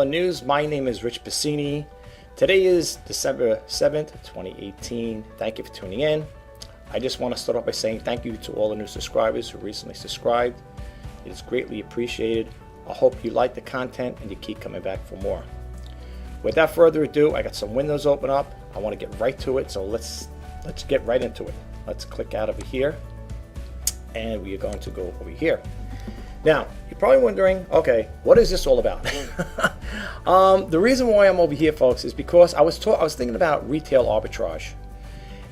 News. My name is Rich Pasini. Today is December 7th, 2018. Thank you for tuning in. I just want to start off by saying thank you to all the new subscribers who recently subscribed. It is greatly appreciated. I hope you like the content and you keep coming back for more. Without further ado, I got some windows open up. I want to get right to it, so let's get right into it. Let's click out over here, and we are going to go over here. Now, you're probably wondering, okay, what is this all about? The reason why I'm over here, folks, is because I was thinking about retail arbitrage,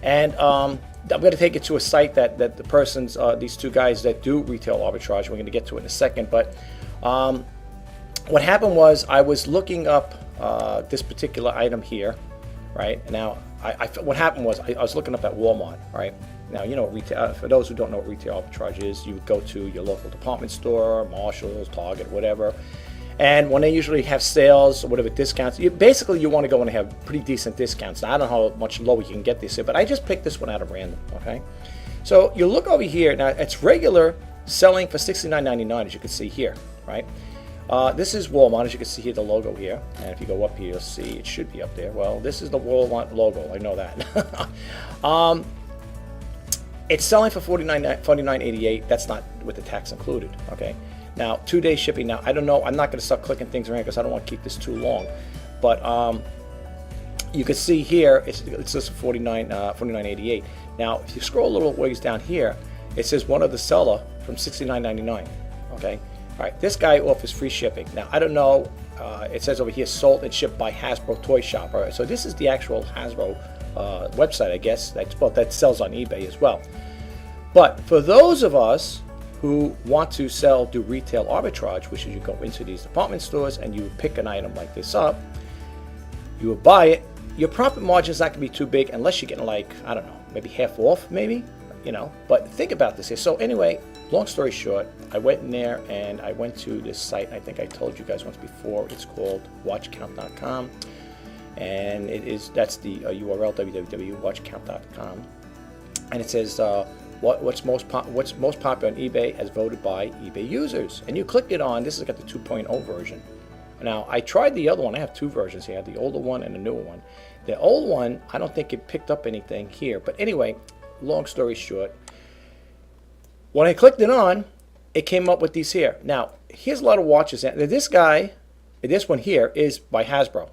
and I'm going to take it to a site that the persons, these two guys that do retail arbitrage. We're going to get to it in a second, but what happened was I was looking up this particular item here, right? Now, what happened was I was looking up at Walmart, right? Now, you know, retail, for those who don't know what retail arbitrage is, you would go to your local department store, Marshall's, Target, whatever, and when they usually have sales or whatever discounts, you want to go and have pretty decent discounts. Now, I don't know how much lower you can get this here, but I just picked this one out of random, okay? So you look over here. Now, it's regular selling for $69.99, as you can see here, right? This is Walmart, as you can see here, the logo here, and if you go up here, you'll see it should be up there. Well, this is the Walmart logo, I know that. It's selling for $49.88. That's not with the tax included, okay? Now, 2-day shipping. Now, I don't know. I'm not going to start clicking things around because I don't want to keep this too long. But you can see here, it says $49.88. Now, if you scroll a little ways down here, it says one of the seller from $69.99, okay? All right, this guy offers free shipping. Now, I don't know. It says over here, sold and shipped by Hasbro Toy Shop. All right, so this is the actual Hasbro website, I guess, that sells on eBay as well. But for those of us who want to do retail arbitrage, which is you go into these department stores and you pick an item like this up, you will buy it. Your profit margin is not going to be too big unless you're getting, like, I don't know, maybe half off, maybe, you know. But think about this here. So anyway, long story short, I went in there and I went to this site. I think I told you guys once before. It's called watchcount.com. And that's the URL, www.watchcount.com, and it says what's most popular on eBay as voted by eBay users. And you click it on. This has got the 2.0 version. Now, I tried the other one. I have two versions here, the older one and the newer one. The old one, I don't think it picked up anything here. But anyway, long story short, when I clicked it on, it came up with these here. Now, here's a lot of watches. This one here is by Hasbro.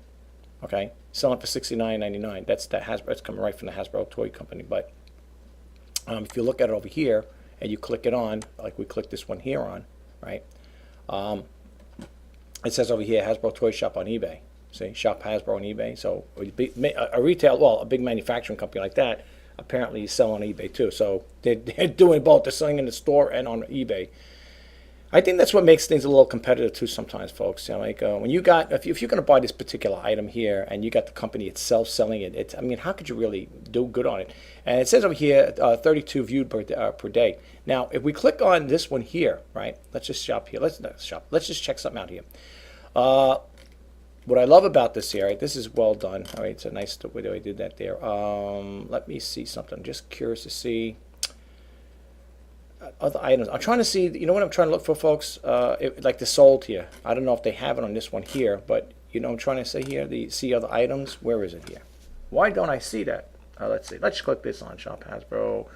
Okay, selling for $69.99. That's Hasbro. It's coming right from the Hasbro toy company. But if you look at it over here and you click it on, like we click this one here on, right? It says over here Hasbro Toy Shop on eBay. See, shop Hasbro on eBay. So a big manufacturing company like that apparently sell on eBay too. So they're doing both. They're selling in the store and on eBay. I think that's what makes things a little competitive too sometimes, folks. You know, like when you got, if you're going to buy this particular item here and you got the company itself selling it, I mean, how could you really do good on it? And it says over here, 32 viewed per day. Now, if we click on this one here, right? Let's just shop here. Let's just check something out here. What I love about this here, right? This is well done. All right, it's a nice way I did that there. Let me see something. I'm just curious to see other items. I'm trying to see, you know what I'm trying to look for, folks? Like the sold here. I don't know if they have it on this one here, but you know I'm trying to say here, see other items. Where is it here? Why don't I see that? Let's see. Let's click this on Shop Hasbro.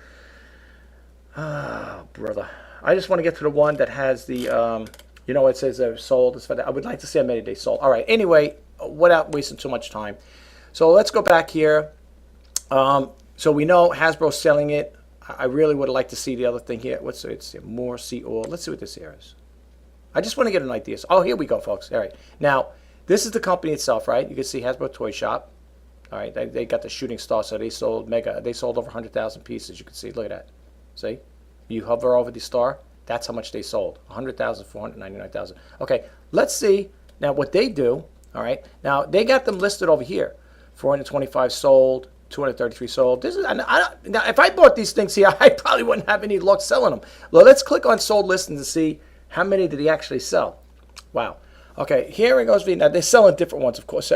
Ah, brother. I just want to get to the one that has the, you know, it says they're sold. I would like to see how many they sold. All right. Anyway, without wasting too much time. So let's go back here. So we know Hasbro's selling it. I really would like to see the other thing here. It's more, see all. Let's see what this here is. I just want to get an idea. Oh, here we go, folks. All right. Now, this is the company itself, right? You can see Hasbro Toy Shop. All right. They got the shooting star, so they sold over 100,000 pieces. You can see. Look at that. See? You hover over the star. That's how much they sold. 100,000, 499,000. Okay. Let's see now what they do. All right. Now, they got them listed over here. 425 sold. 233 sold. This is now. If I bought these things here, I probably wouldn't have any luck selling them. Well, let's click on sold listings to see how many did he actually sell. Wow. Okay, here it goes. Now they're selling different ones, of course.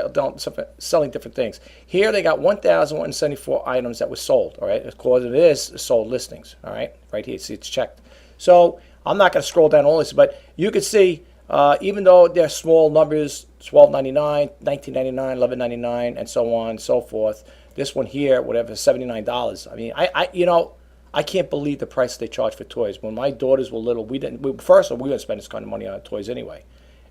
Selling different things. Here they got 1,174 items that were sold. All right, of course it is sold listings. All right, right here. See, it's checked. So I'm not going to scroll down all this, but you can see even though they're small numbers, $12.99, $19.99, $11.99, and so on and so forth. This one here, whatever, $79. I mean, I can't believe the price they charge for toys. When my daughters were little, first of all, we didn't spend this kind of money on toys anyway.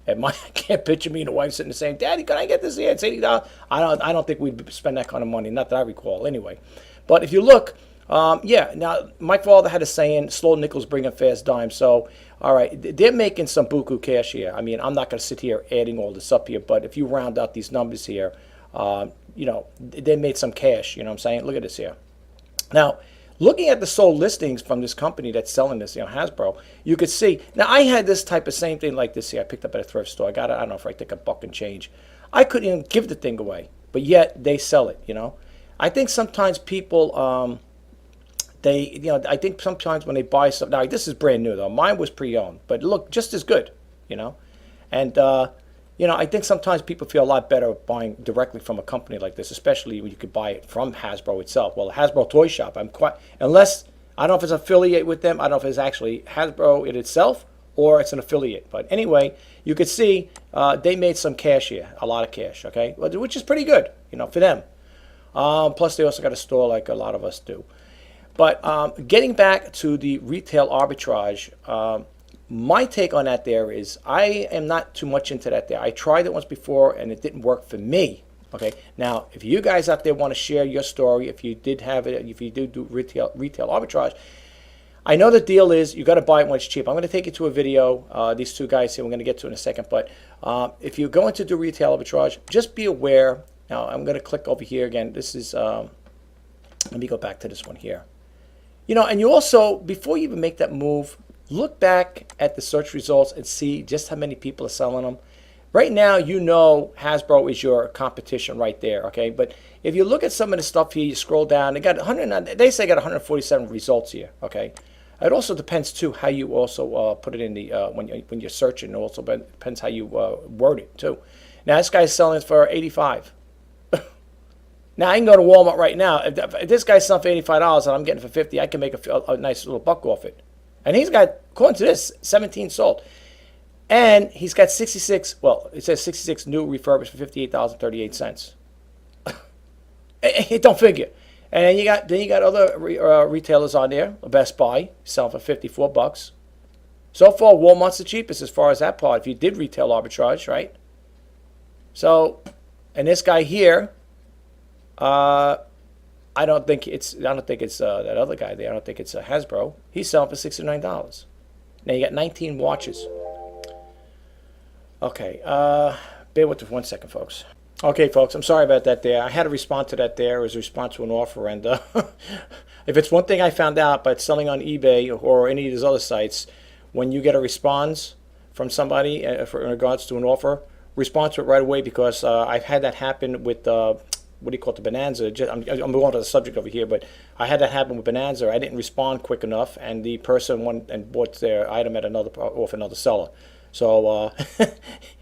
And I can't picture me and the wife sitting there saying, "Daddy, can I get this here? It's $80." I don't think we'd spend that kind of money. Not that I recall, anyway. But if you look, yeah. Now my father had a saying, "Slow nickels bring in fast dimes." So, all right, they're making some buku cash here. I mean, I'm not going to sit here adding all this up here, but if you round out these numbers here, they made some cash. You know what I'm saying? Look at this here. Now, looking at the sold listings from this company that's selling this, Hasbro, you could see. Now, I had this type of same thing like this here. I picked up at a thrift store. I got it, I don't know, for I think $1 and change. I couldn't even give the thing away, but yet they sell it, I think sometimes people, I think sometimes when they buy something, now this is brand new though. Mine was pre-owned, but look, just as good, And, I think sometimes people feel a lot better buying directly from a company like this, especially when you could buy it from Hasbro itself. Well, Hasbro Toy Shop, unless, I don't know if it's affiliate with them, I don't know if it's actually Hasbro itself or it's an affiliate. But anyway, you could see they made some cash here, a lot of cash, okay, which is pretty good, for them. Plus, they also got a store like a lot of us do. But getting back to the retail arbitrage, my take on that there is I am not too much into that there. I tried it once before and it didn't work for me. Okay. Now, if you guys out there want to share your story, if you did have it, if you do retail arbitrage, I know the deal is you got to buy it when it's cheap. I'm going to take you to a video. These two guys here, we're going to get to in a second. But if you're going to do retail arbitrage, just be aware. Now, I'm going to click over here again. This is, let me go back to this one here. And you also, before you even make that move, look back at the search results and see just how many people are selling them. Right now, Hasbro is your competition right there, okay? But if you look at some of the stuff here, you scroll down, they say got 147 results here, okay? It also depends, too, how you also put it in the, when you're searching. It also depends how you word it, too. Now, this guy's selling it for $85. Now, I can go to Walmart right now. If this guy's selling for $85 and I'm getting for $50, I can make a nice little buck off it. And he's got, according to this, 17 sold. And he's got 66, well, it says 66 new refurbished for $58.38. It don't figure. And then you got other retailers on there. Best Buy, selling for $54. So far, Walmart's the cheapest as far as that part, if you did retail arbitrage, right? So, and this guy here, I don't think it's that other guy there. I don't think it's Hasbro. He's selling for $69. Now you got 19 watches. Okay, bear with us 1 second, folks. Okay, folks, I'm sorry about that there. I had to respond to that there as a response to an offer. And if it's one thing I found out by selling on eBay or any of these other sites, when you get a response from somebody in regards to an offer, respond to it right away, because I've had that happen with what do you call it, the Bonanza. I'm going to the subject over here, but I had that happen with Bonanza. I didn't respond quick enough, and the person went and bought their item at off another seller. So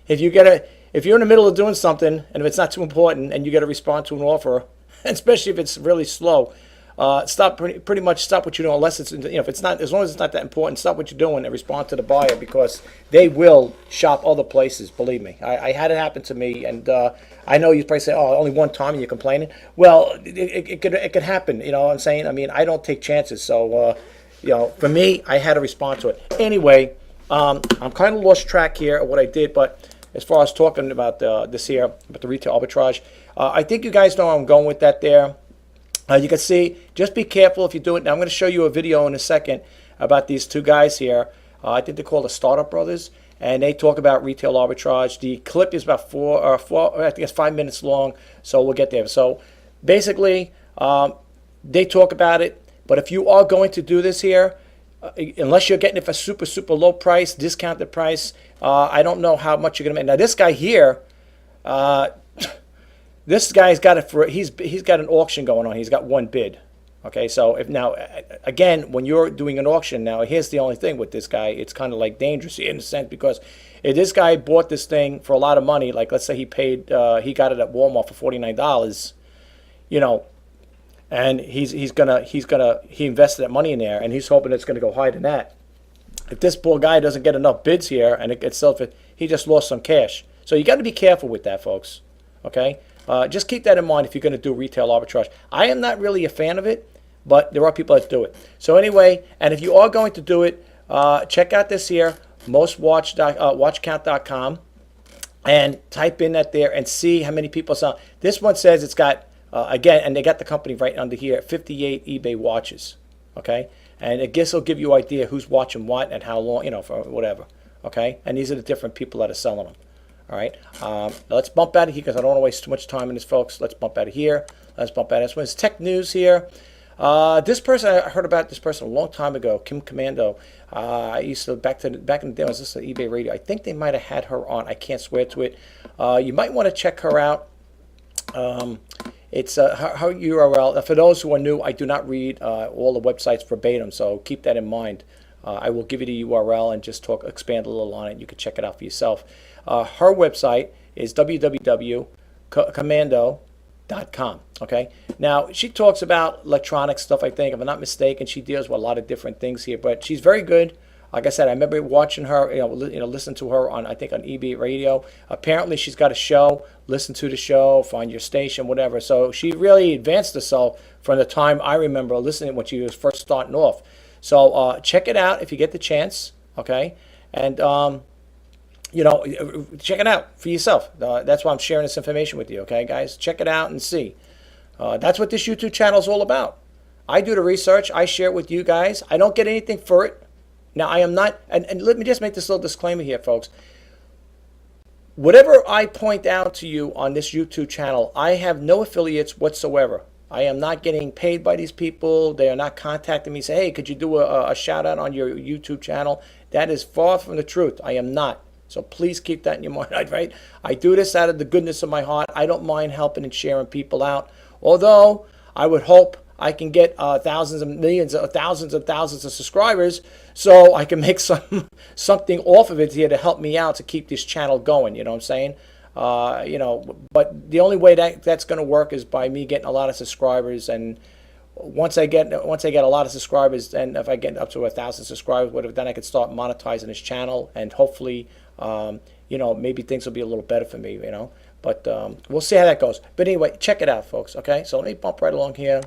if you're in the middle of doing something, and if it's not too important, and you got to respond to an offer, especially if it's really slow, pretty much stop what you're doing, unless it's, if it's not, as long as it's not that important, stop what you're doing and respond to the buyer, because they will shop other places. Believe me, I had it happen to me, and I know you probably say, "Oh, only one time and you're complaining." Well, it could happen. You know what I'm saying? I mean, I don't take chances, so for me, I had to respond to it anyway. I'm kind of lost track here of what I did, but as far as talking about this here, about the retail arbitrage, I think you guys know where I'm going with that there. You can see, just be careful if you do it. Now, I'm going to show you a video in a second about these two guys here. I think they're called the Startup Brothers, and they talk about retail arbitrage. The clip is about I think it's 5 minutes long, so we'll get there. So basically, they talk about it, but if you are going to do this here, unless you're getting it for super, super low price, discounted price, I don't know how much you're going to make. Now, this guy here, this guy's got it for, he's got an auction going on. He's got one bid. Okay, so again, when you're doing an auction now, here's the only thing with this guy. It's kind of like dangerous in a sense, because if this guy bought this thing for a lot of money, like let's say he got it at Walmart for $49, and he invested that money in there, and he's hoping it's gonna go higher than that. if this poor guy doesn't get enough bids here and it gets sold, he just lost some cash. So you got to be careful with that, folks. Okay, just keep that in mind if you're going to do retail arbitrage. I am not really a fan of it, but there are people that do it. So anyway, and if you are going to do it, check out this here, watchcount.com, and type in that there and see how many people saw. This one says it's got, again, and they got the company right under here, 58 eBay watches. Okay, and I guess it'll give you an idea who's watching what and how long, for whatever. Okay, and these are the different people that are selling them. All right, let's bump out of here because I don't want to waste too much time on this, folks. Let's bump out of here. Let's bump out of this one. It's tech news here. This person, I heard about this person a long time ago, Kim Commando. I used to, back in the day, I was listening to eBay Radio. I think they might have had her on. I can't swear to it. You might want to check her out. It's her URL. For those who are new, I do not read all the websites verbatim, so keep that in mind. I will give you the URL and just expand a little on it. You can check it out for yourself. Her website is www.commando.com. Okay. Now she talks about electronic stuff. I think, if I'm not mistaken, she deals with a lot of different things here. But she's very good. Like I said, I remember watching her. Listen to her on, I think, on eBay Radio. Apparently, she's got a show. Listen to the show. Find your station, whatever. So she really advanced herself from the time I remember listening when she was first starting off. So check it out if you get the chance. Okay, and check it out for yourself. That's why I'm sharing this information with you, okay, guys? Check it out and see. That's what this YouTube channel is all about. I do the research. I share it with you guys. I don't get anything for it. Now, I am not, and let me just make this little disclaimer here, folks. Whatever I point out to you on this YouTube channel, I have no affiliates whatsoever. I am not getting paid by these people. They are not contacting me, say, hey, could you do a shout out on your YouTube channel? That is far from the truth. I am not. So please keep that in your mind, right? I do this out of the goodness of my heart. I don't mind helping and sharing people out. Although I would hope I can get thousands of millions, thousands of subscribers, so I can make something off of it here to help me out to keep this channel going. You know what I'm saying? But the only way that's going to work is by me getting a lot of subscribers. And once I get a lot of subscribers, and if I get up to 1,000 subscribers, whatever, then I could start monetizing this channel, and hopefully, maybe things will be a little better for me. But we'll see how that goes. But anyway, check it out, folks. Okay, so let me bump right along here.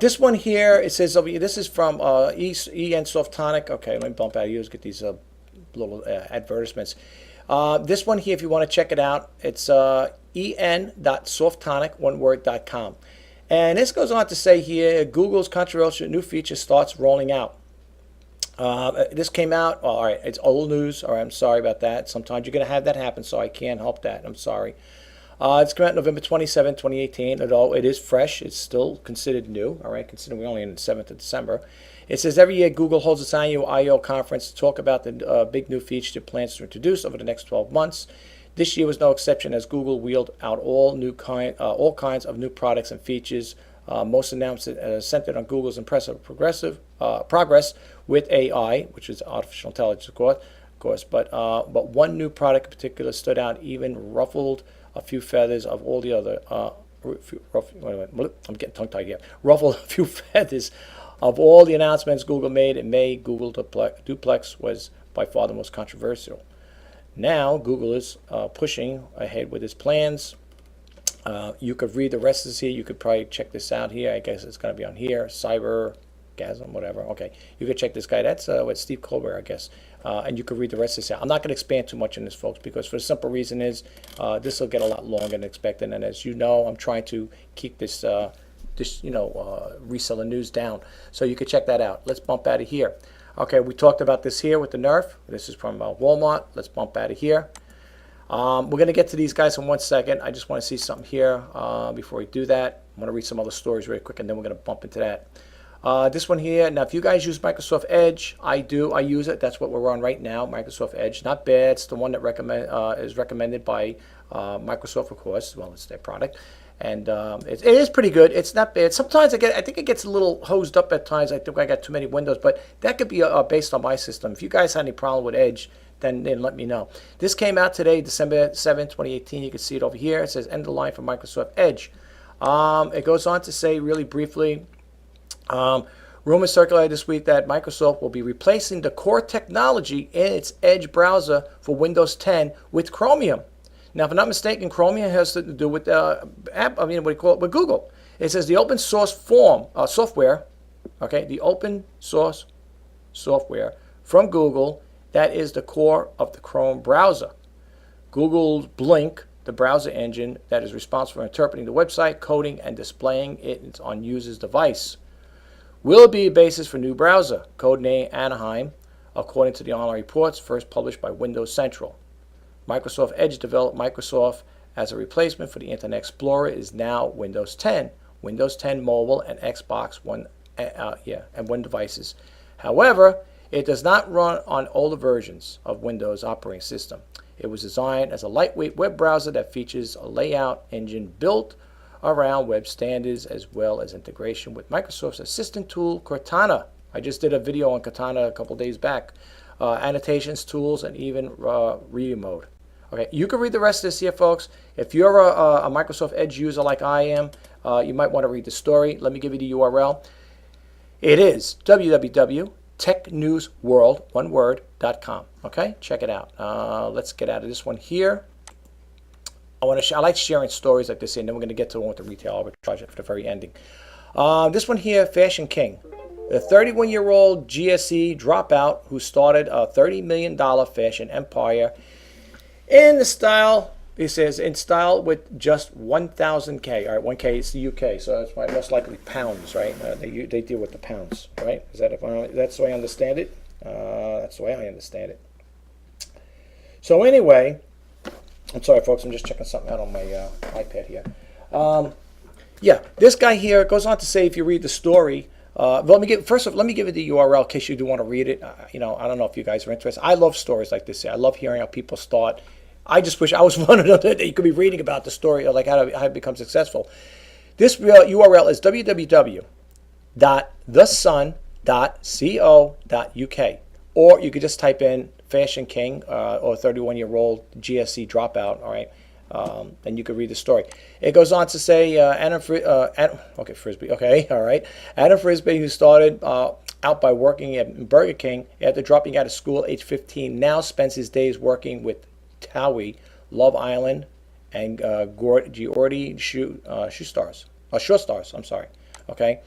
This one here, it says over here, this is from EN Softonic. Okay, let me bump out of here. Let's get these little advertisements. This one here, if you want to check it out, it's en.softonic.com. And this goes on to say here, Google's controversial new feature starts rolling out. This came out, all right, it's old news. All right, I'm sorry about that. Sometimes you're going to have that happen, so I can't help that. I'm sorry. It's come out November 27, 2018. Although it is fresh, it's still considered new, all right, considering we're only in the 7th of December. It says every year Google holds its annual I/O conference to talk about the big new features it plans to introduce over the next 12 months. This year was no exception, as Google wheeled out all kinds of new products and features. Most announced centered on Google's impressive progress with AI, which is artificial intelligence, of course. But one new product in particular stood out, even ruffled a few feathers of all the other. I'm getting tongue-tied here. Ruffled a few feathers of all the announcements Google made in May. Google Duplex was by far the most controversial. Now Google is pushing ahead with its plans. You could read the rest of this here. You could probably check this out here. I guess it's going to be on here. Cybergasm, whatever. Okay, you could check this guy. That's with Steve Colbert, I guess. And you could read the rest of this out. I'm not going to expand too much on this, folks, because for the simple reason is this will get a lot longer than expected. And as you know, I'm trying to keep this reseller news down. So you could check that out. Let's bump out of here. Okay, we talked about this here with the Nerf. This is from Walmart. Let's bump out of here. We're going to get to these guys in 1 second. I just want to see something here before we do that. I want to read some other stories really quick, and then we're going to bump into that. This one here. Now, if you guys use Microsoft Edge, I do. I use it. That's what we're on right now, Microsoft Edge. Not bad. It's the one that is recommended by Microsoft, of course. Well, it's their product. And it is pretty good. It's not bad. Sometimes I think it gets a little hosed up at times. I think I got too many windows, but that could be based on my system. If you guys had any problem with Edge, then let me know. This came out today, December 7, 2018. You can see it over here. It says end of the line for Microsoft Edge. It goes on to say really briefly, Rumors circulated this week that Microsoft will be replacing the core technology in its Edge browser for Windows 10 with Chromium. Now, if I'm not mistaken, Chromium has to do with what do you call it, with Google. It says the open source software, okay, the open source software from Google that is the core of the Chrome browser. Google's Blink, the browser engine that is responsible for interpreting the website, coding, and displaying it on users' device, will be a basis for new browser, codename Anaheim, according to the online reports first published by Windows Central. Microsoft Edge developed Microsoft as a replacement for the Internet Explorer is now Windows 10, Windows 10 Mobile, and Xbox One, and One devices. However, it does not run on older versions of Windows operating system. It was designed as a lightweight web browser that features a layout engine built around web standards as well as integration with Microsoft's assistant tool, Cortana. I just did a video on Cortana a couple days back. Annotations, tools, and even reading mode. Okay, you can read the rest of this here, folks. If you're a Microsoft Edge user like I am, you might want to read the story. Let me give you the URL. It is www.technewsworld.com. Okay, check it out. Let's get out of this one here. I like sharing stories like this, and then we're going to get to the one with the retail arbitrage at the very ending. This one here, Fashion King. The 31-year-old GSE dropout who started a $30 million fashion empire in the style, he says, in style with just 1,000K. All right, 1K is the UK, so that's most likely pounds, right? They deal with the pounds, right? Is that that's the way I understand it? That's the way I understand it. So anyway, I'm sorry, folks. I'm just checking something out on my iPad here. Yeah, this guy here goes on to say, if you read the story, let me give you the URL in case you do want to read it. I don't know if you guys are interested. I love stories like this. I love hearing how people start. I just wish I was one of them that you could be reading about the story, or like how to become successful. This URL is www.thesun.co.uk, or you could just type in Fashion King or 31-year-old GSC dropout. All right. And you can read the story. It goes on to say Frisbee. Okay, all right. Adam Frisbee, who started out by working at Burger King after dropping out of school at age 15, now spends his days working with Towie, Love Island, and Geordie Shore Stars. I'm sorry. Okay.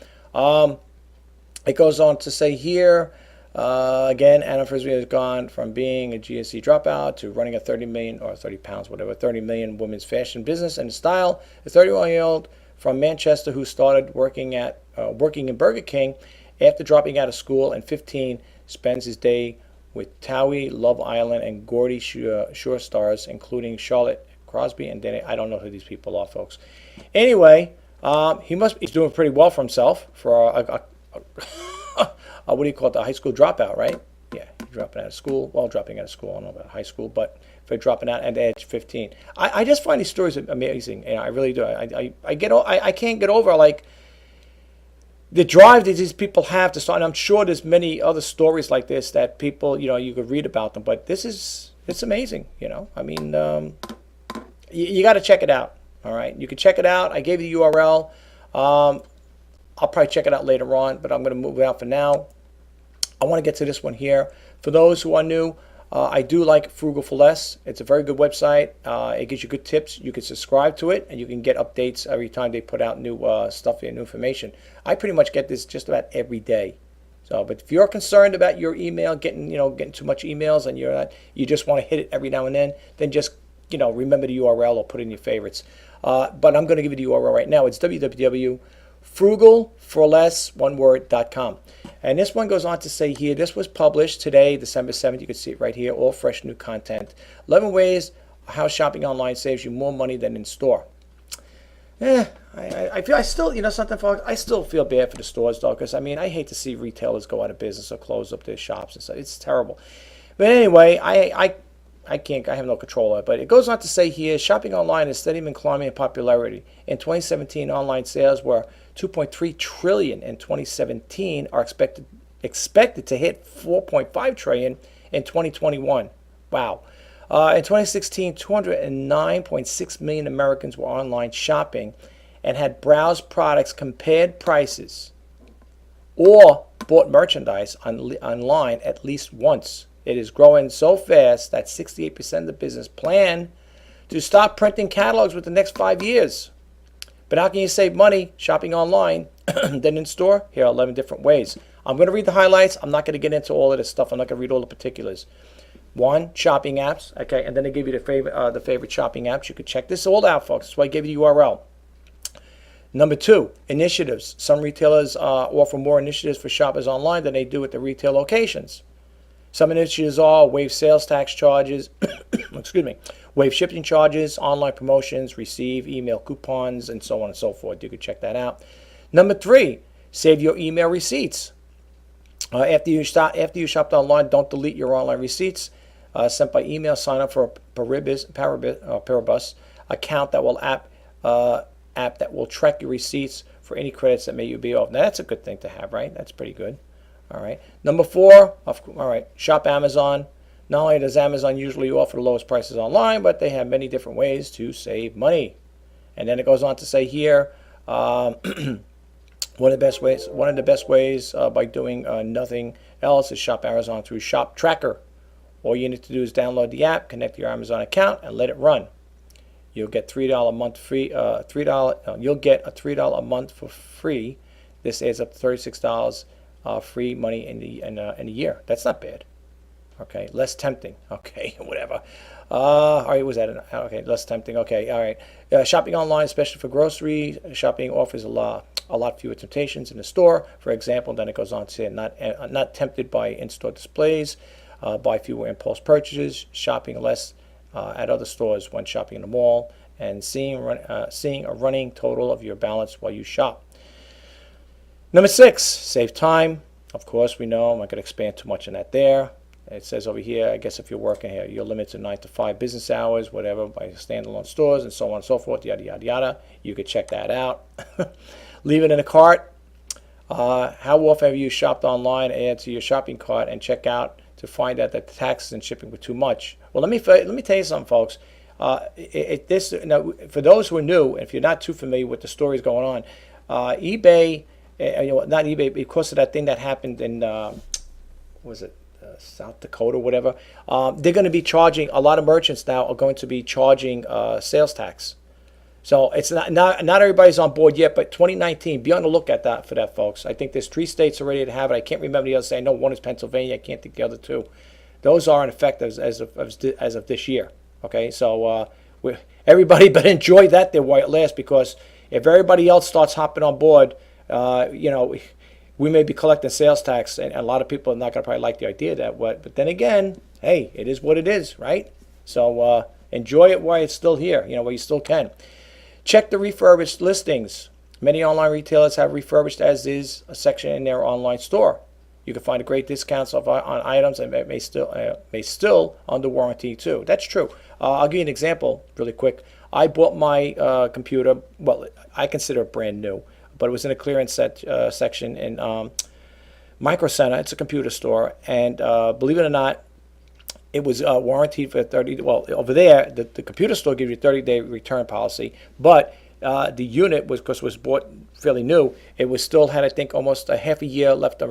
It goes on to say here. Again, Anna Frisbee has gone from being a GSC dropout to running a 30 million or 30 pounds, whatever, 30 million women's fashion business and style. A 31-year-old from Manchester who started working in Burger King after dropping out of school, and 15 spends his day with Towie, Love Island, and Geordie Shore Stars, including Charlotte Crosby and Danny. I don't know who these people are, folks. Anyway, he's doing pretty well for himself for what do you call it, the high school dropout, right? Yeah, dropping out of school. Well, dropping out of school, I don't know about high school, but for dropping out at age 15. I just find these stories amazing, and I really do. I can't get over, like, the drive that these people have to start. And I'm sure there's many other stories like this that people, you could read about them, but it's amazing, I mean, you got to check it out, all right? You can check it out. I gave you the URL. I'll probably check it out later on, but I'm going to move it out for now. I want to get to this one here. For those who are new, I do like Frugal for Less. It's a very good website. It gives you good tips. You can subscribe to it, and you can get updates every time they put out new stuff and new information. I pretty much get this just about every day. So, but if you're concerned about your email getting too much emails, and you just want to hit it every now and then just remember the URL or put it in your favorites. But I'm going to give you the URL right now. It's www.frugalforless.com. And this one goes on to say here, this was published today, December 7th. You can see it right here, all fresh new content. 11 ways how shopping online saves you more money than in store. I still, something, folks, I still feel bad for the stores, though, because, I hate to see retailers go out of business or close up their shops and stuff. It's terrible. But anyway, I have no control of it. But it goes on to say here, shopping online has steadily been climbing in popularity. In 2017, online sales were $2.3 trillion. In 2017, are expected to hit $4.5 trillion in 2021. Wow. In 2016, 209.6 million Americans were online shopping and had browsed products, compared prices, or bought merchandise online at least once. It is growing so fast that 68% of the business plan to stop printing catalogs within the next 5 years. But how can you save money shopping online than in store? Here are 11 different ways. I'm going to read the highlights. I'm not going to get into all of this stuff. I'm not going to read all the particulars. One, shopping apps. Okay, and then they give you the favorite shopping apps. You could check this all out, folks. That's why I gave you the URL. Number two, initiatives. Some retailers offer more initiatives for shoppers online than they do at the retail locations. Some initiatives are waive sales tax charges, excuse me, waive shipping charges, online promotions, receive email coupons, and so on and so forth. You could check that out. Number three, save your email receipts. After you shopped online, don't delete your online receipts sent by email. Sign up for a Paribus account that will app that will track your receipts for any credits that may you be off. Now that's a good thing to have, right? That's pretty good. All right. Number four, all right, shop Amazon. Not only does Amazon usually offer the lowest prices online, but they have many different ways to save money. And then it goes on to say here, one of the best ways by doing nothing else is shop Amazon through Shop Tracker. All you need to do is download the app, connect to your Amazon account, and let it run. You'll get $3 a month free. You'll get a $3 a month for free. This adds up to $36 free money in a year. That's not bad. Okay, less tempting. Okay, whatever. All right, was that okay? Less tempting. Okay, all right. Shopping online, especially for grocery shopping, offers a lot fewer temptations in the store. For example, then it goes on to say not tempted by in-store displays, buy fewer impulse purchases, shopping less at other stores when shopping in the mall, and seeing a running total of your balance while you shop. Number six, save time. Of course, we know I'm not going to expand too much on that there. It says over here, I guess if you're working here, you're limited to 9 to 5 business hours, whatever, by standalone stores and so on and so forth, yada, yada, yada. You could check that out. Leave it in a cart. How often have you shopped online, add to your shopping cart, and check out to find out that the taxes and shipping were too much? Well, let me tell you something, folks. For those who are new, and if you're not too familiar with the stories going on, eBay, not eBay, because of that thing that happened in, South Dakota, whatever, they're going to be charging, a lot of merchants now are going to be charging sales tax. So it's not everybody's on board yet, but 2019, be on the lookout for that, folks. I think there's 3 states already that have it. I can't remember the others. I know one is Pennsylvania. I can't think the other 2. Those are in effect as of this year. Okay, so everybody better enjoy that there while it lasts, because if everybody else starts hopping on board, we may be collecting sales tax, and a lot of people are not going to probably like the idea of that. But then again, hey, it is what it is, right? So enjoy it while it's still here, while you still can. Check the refurbished listings. Many online retailers have refurbished as is a section in their online store. You can find a great discounts on items and may still under warranty too. That's true. I'll give you an example really quick. I bought my computer. Well, I consider it brand new, but it was in a clearance section in Micro Center. It's a computer store, and believe it or not, it was warranted for 30. Well, over there, the computer store gives you a 30-day return policy, but the unit was bought fairly new. It was still had, I think, almost a half a year left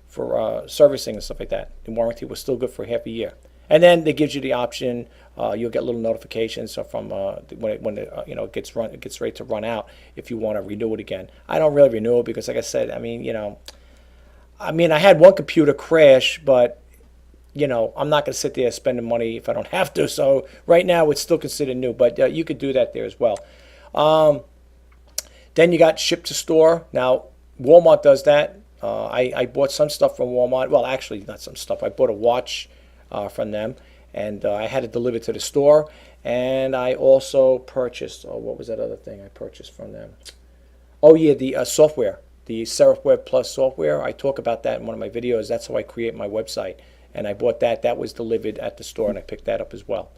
for servicing and stuff like that. The warranty was still good for half a year, and then it gives you the option. You'll get little notifications from when it gets ready to run out if you want to renew it again. I don't really renew it because, like I said, I had one computer crash, but I'm not going to sit there spending money if I don't have to. So right now it's still considered new, but you could do that there as well. Then you got ship to store. Now Walmart does that. I bought some stuff from Walmart. Well, actually not some stuff. I bought a watch from them, and I had it delivered to the store. And I also purchased, what was that other thing I purchased from them? Oh yeah, the software, the Serif Web Plus software. I talk about that in one of my videos. That's how I create my website. And I bought that. That was delivered at the store, and I picked that up as well.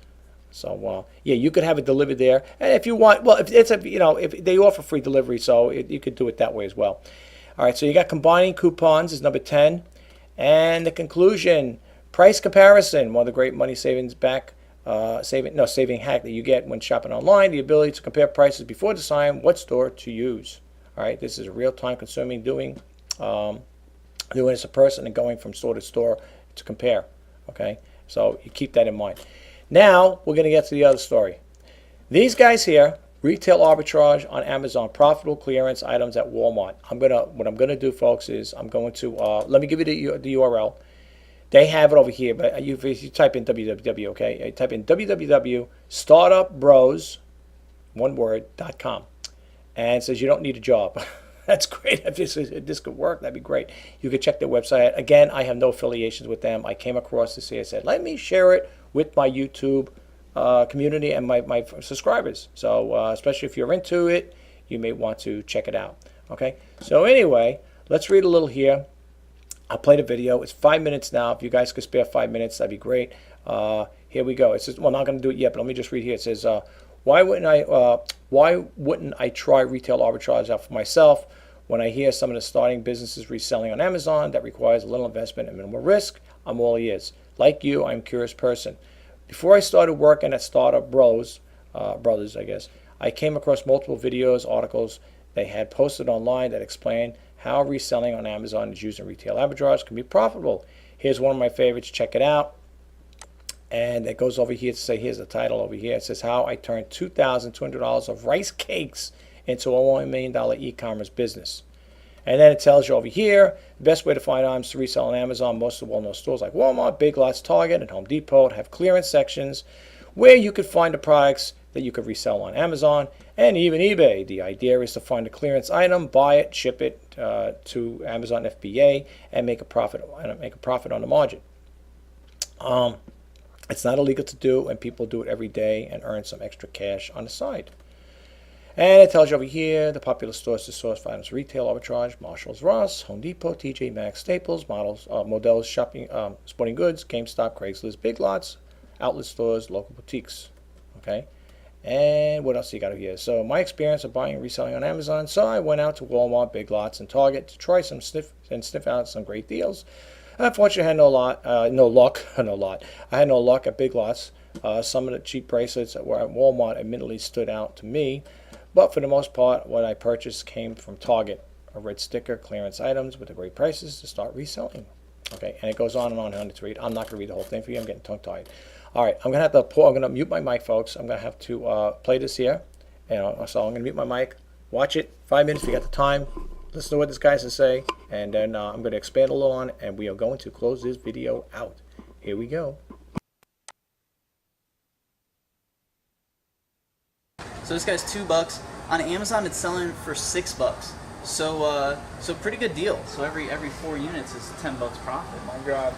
So yeah, you could have it delivered there. And if you want, well, if they offer free delivery, so you could do it that way as well. All right, so you got combining coupons is number 10, and the conclusion, price comparison, one of the great money saving hack that you get when shopping online, the ability to compare prices before deciding what store to use. All right, this is a real time consuming doing. doing as a person and going from store to store to compare. Okay, so you keep that in mind. Now we're going to get to the other story. These guys here, retail arbitrage on Amazon, profitable clearance items at Walmart. What I'm gonna do, folks, is I'm going to let me give you the URL. They have it over here, but if you type in www, okay, you type in www.startupbros, one word.com, and it says you don't need a job. That's great. If this could work, that'd be great. You could check their website. Again, I have no affiliations with them. I came across this here. I said, let me share it with my YouTube community and my subscribers. So especially if you're into it, you may want to check it out. Okay. So anyway, let's read a little here. I'll play the video. It's 5 minutes now. If you guys could spare 5 minutes, that'd be great. Here we go. It says, well, I'm not going to do it yet, but let me just read here. It says, why wouldn't I try retail arbitrage out for myself when I hear some of the starting businesses reselling on Amazon that requires a little investment and minimal risk? I'm all ears. Like you, I'm a curious person. Before I started working at Startup Brothers, I guess, I came across multiple videos, articles they had posted online that explained how reselling on Amazon is used in retail arbitrage can be profitable. Here's one of my favorites. Check it out. And it goes over here to say, here's the title over here. It says, how I turned $2,200 of rice cakes into a $1 million e-commerce business. And then it tells you over here, the best way to find items to resell on Amazon. Most of the well-known stores like Walmart, Big Lots, Target, and Home Depot have clearance sections where you could find the products that you could resell on Amazon and even eBay. The idea is to find a clearance item, buy it, ship it to Amazon FBA, and make a profit on the margin. It's not illegal to do, and people do it every day and earn some extra cash on the side. And it tells you over here the popular stores to source for items: retail arbitrage, Marshalls, Ross, Home Depot, TJ Maxx, Staples, Models, Shopping, Sporting Goods, GameStop, Craigslist, Big Lots, outlet stores, local boutiques. Okay. And what else you got over here? So my experience of buying and reselling on Amazon. So I went out to Walmart, Big Lots, and Target to try some sniff out some great deals. Unfortunately, I had no luck. I had no luck at Big Lots. Some of the cheap bracelets that were at Walmart admittedly stood out to me, but for the most part, what I purchased came from Target. A red sticker, clearance items with the great prices to start reselling. Okay, and it goes on and on to read. I'm not going to read the whole thing for you. I'm getting tongue-tied. All right, I'm going to have to I'm going to mute my mic, folks. I'm going to have to play this here. So I'm going to mute my mic. Watch it. 5 minutes if you got the time. Listen to what this guy has to say, and then I'm going to expand a little on it, and we are going to close this video out. Here we go. So this guy's $2. On Amazon, it's selling for $6. So pretty good deal. So every 4 units is $10 profit. Oh my God.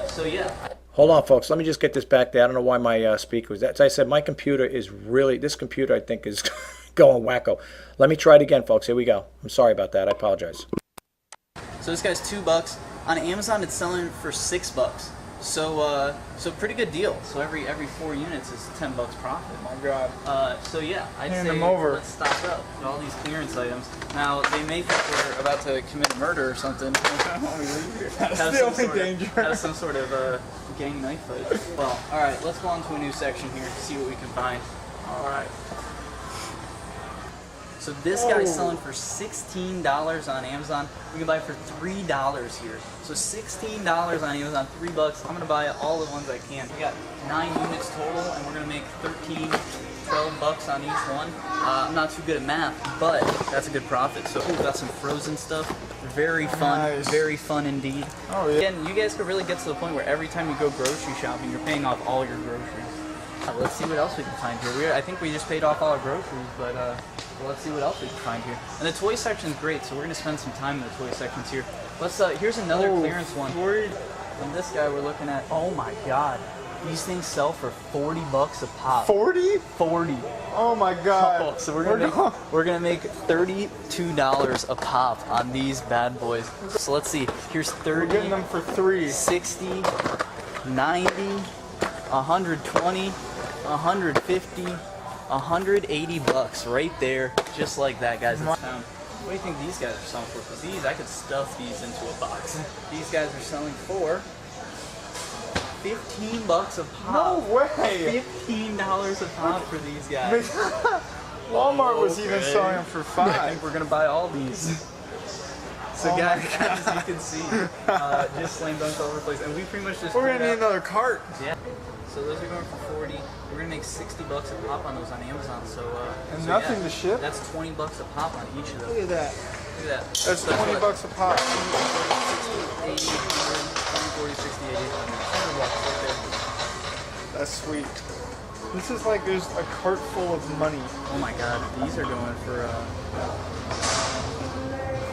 So yeah. Hold on, folks. Let me just get this back there. I don't know why my speaker was. As I said, my computer is really. This computer, I think, is going wacko. Let me try it again, folks. Here we go. I'm sorry about that. I apologize. So this guy's $2. On Amazon, it's selling for $6. So pretty good deal. So every 4 units is $10 profit. Oh my God. So yeah, I'd Hand say them over. let's stock up with all these clearance items. Now they may think we're about to commit murder or something. That's the only danger. Have some sort of gang knife fight. Well, all right, let's go on to a new section here to see what we can find. All right. So this guy's selling for $16 on Amazon. We can buy it for $3 here. So $16 on Amazon, $3. I'm gonna buy all the ones I can. We got 9 units total, and we're gonna make $12 on each one. I'm not too good at math, but that's a good profit. So we've got some frozen stuff. Very fun, Nice. very fun indeed. Oh yeah. Again, you guys could really get to the point where every time you go grocery shopping, you're paying off all your groceries. Let's see what else we can find here. I think we just paid off all our groceries, but let's see what else we can find here. And the toy section is great, so we're gonna spend some time in the toy sections here. Let's. Here's another clearance one. From this guy we're looking at. Oh my God, these things sell for $40 a pop. 40? 40. Oh my God. Oh, so we're gonna make $32 a pop on these bad boys. So let's see. Here's 30. We're getting them for 3. 60, 90, 120, 150, 180 bucks right there, just like that, guys. What do you think these guys are selling for? Because these, I could stuff these into a box. These guys are selling for $15 a pop. No way. $15 a pop for these guys. Walmart was even selling them for I $5. think we're gonna buy all these. So guys, as you can see, just slam dunk all over the place, and we pretty much just. We're gonna need another cart. Yeah. So those are going for 40. We're gonna make $60 a pop on those on Amazon. So And so nothing yeah, to ship? That's $20 a pop on each of those. Look at that. Look at that. That's $20 a pop. 60, 80, 100, 40, 60, 80, 100 bucks right there. That's sweet. This is like there's a cart full of money. Oh my God, these are going for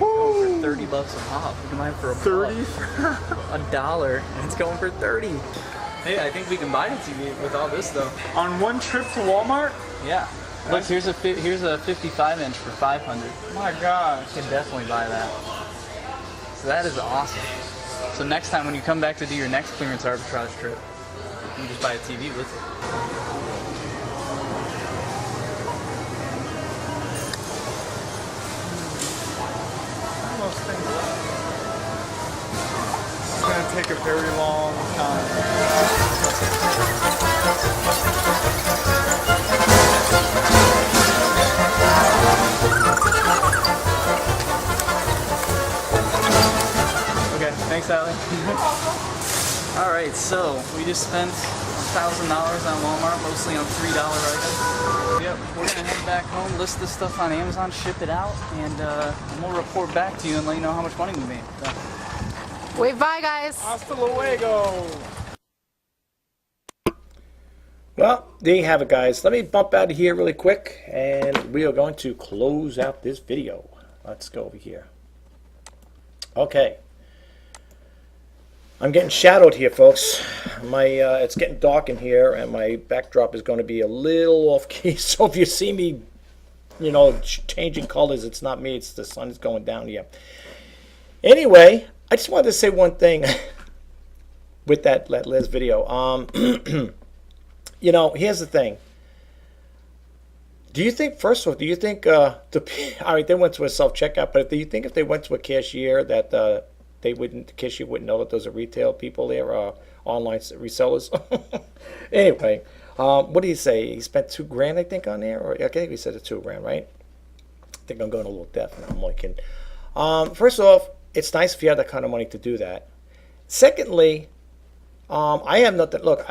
Woo! $30 a pop. You can buy them for a 30? $1, and it's going for 30. Hey, I think we can buy the TV with all this though. On one trip to Walmart? Yeah. Look, here's a 55 inch for 500. My gosh. You can definitely buy that. So that is awesome. So next time when you come back to do your next clearance arbitrage trip, you can just buy a TV with it. Most things. It's gonna take a very long time. Okay, thanks, Allie. All right, so we just spent $1,000 on Walmart, mostly on $3 items. Yep, we're gonna head back home, list this stuff on Amazon, ship it out, and we'll report back to you and let you know how much money we made. So. Wave bye, guys. Hasta luego. Well, there you have it, guys. Let me bump out of here really quick, and we are going to close out this video. Let's go over here. Okay. I'm getting shadowed here, folks. It's getting dark in here, and my backdrop is going to be a little off key. So if you see me, changing colors, it's not me. It's the sun is going down here. Anyway, I just wanted to say one thing with that last video. Here's the thing. Do you think, first of all, all right, they went to a self-checkout, but do you think if they went to a cashier that the cashier wouldn't know that those are retail people there, online resellers? Anyway, what did he say? He spent $2,000, I think, on there, or okay, he said it's $2,000, right? I think I'm going a little deaf, and I'm only kidding. First off, it's nice if you have that kind of money to do that. Secondly, I have nothing. Look,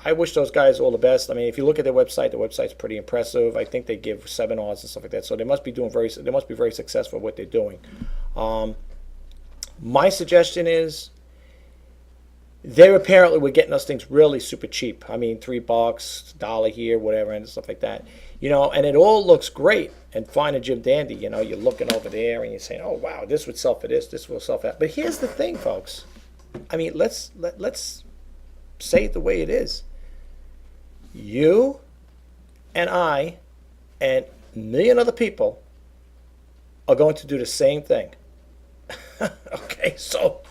I wish those guys all the best. I mean, if you look at their website, the website's pretty impressive. I think they give seminars and stuff like that. So they must be very successful at what they're doing. My suggestion is they apparently were getting us things really super cheap. I mean, $3, $1 here, whatever, and stuff like that. And it all looks great and fine and Jim Dandy. You're looking over there and you're saying, oh, wow, this would sell for this will sell for that. But here's the thing, folks. I mean, let's say it the way it is. You and I and a million other people are going to do the same thing. Okay, so,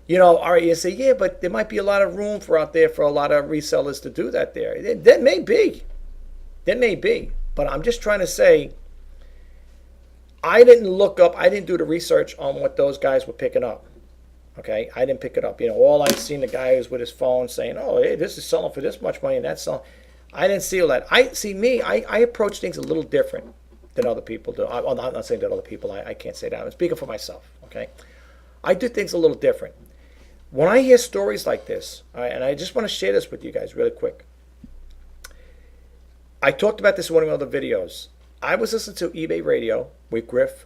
all right, you say, yeah, but there might be a lot of room out there for a lot of resellers to do that there. That may be. But I'm just trying to say, I didn't do the research on what those guys were picking up. Okay, I didn't pick it up. All I've seen the guy was with his phone saying, oh, hey, this is selling for this much money and that's selling. I didn't see all that. I approach things a little different than other people do. I'm not saying that other people, I can't say that. I'm speaking for myself, okay? I do things a little different. When I hear stories like this, all right, and I just want to share this with you guys really quick. I talked about this in one of my other videos. I was listening to eBay Radio with Griff.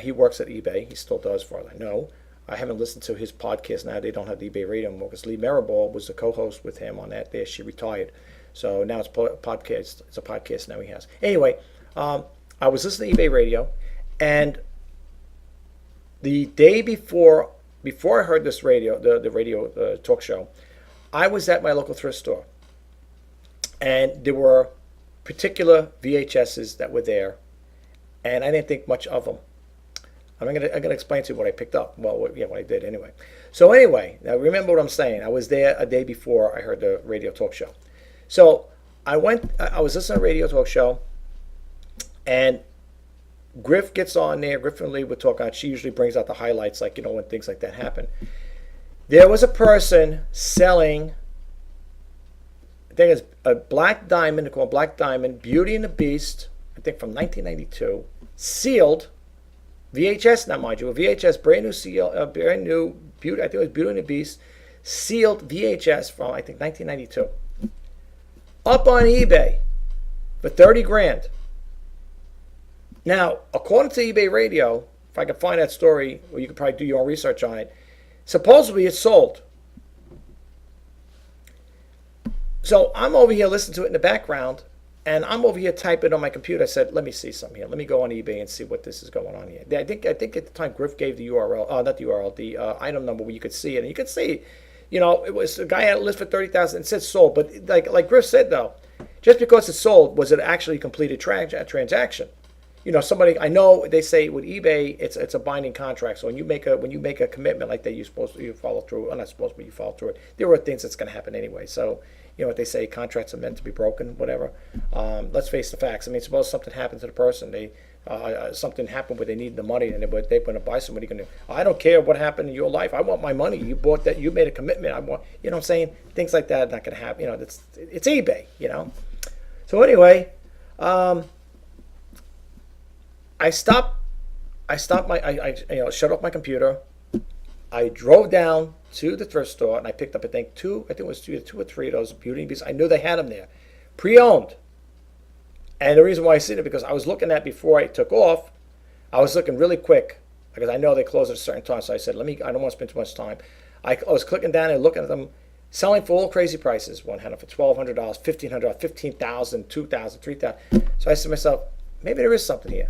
He works at eBay. He still does, as far as I know. I haven't listened to his podcast now. They don't have the eBay Radio anymore because Lee Maribal was the co-host with him on that there. She retired. So now it's podcast. It's a podcast now he has. Anyway, I was listening to eBay Radio, and the day before I heard this radio, the radio talk show, I was at my local thrift store, and there were particular VHSs that were there, and I didn't think much of them. I'm gonna explain to you what I picked up. Well, what I did anyway. So anyway, now remember what I'm saying. I was there a day before I heard the radio talk show. So I was listening to a radio talk show, and Griff gets on there. Griff and Lee would talk on. She usually brings out the highlights, like, when things like that happen. There was a person selling, I think it's a black diamond, they call it Black Diamond, Beauty and the Beast, I think from 1992, sealed, VHS, now mind you, a VHS, brand new seal, brand new, Beauty, I think it was Beauty and the Beast, sealed VHS from, I think, 1992. Up on eBay for 30 grand. Now, according to eBay Radio, if I can find that story, or you could probably do your own research on it, supposedly it's sold. So I'm over here listening to it in the background, and I'm over here typing on my computer. I said, let me see something here. Let me go on eBay and see what this is going on here. I think at the time Griff gave the URL, not the URL, the item number where you could see it. And you could see, it was a guy had a list for 30,000 and said sold. But like Griff said, though, just because it's sold, was it actually a completed transaction? Somebody, I know they say with eBay, it's a binding contract. So when you make a commitment like that, you follow through. Not supposed to, but you follow through it. There are things that's going to happen anyway. So what they say, contracts are meant to be broken, whatever. Let's face the facts. I mean, suppose something happened to the person. Something happened where they need the money, and they're going to buy somebody. I don't care what happened in your life. I want my money. You bought that. You made a commitment. I want. You know what I'm saying? Things like that are not going to happen. It's eBay. So anyway, I stopped my. Shut off my computer. I drove down to the thrift store and I picked up, I think it was two or three of those Beauty and Beasts. I knew they had them there, pre-owned. And the reason why I seen it, because I was looking at before I took off, I was looking really quick because I know they close at a certain time. So I said, I don't want to spend too much time. I was clicking down and looking at them, selling for all crazy prices. One had them for $1,200, $1,500, $15,000, $2,000, $3,000. So I said to myself, maybe there is something here.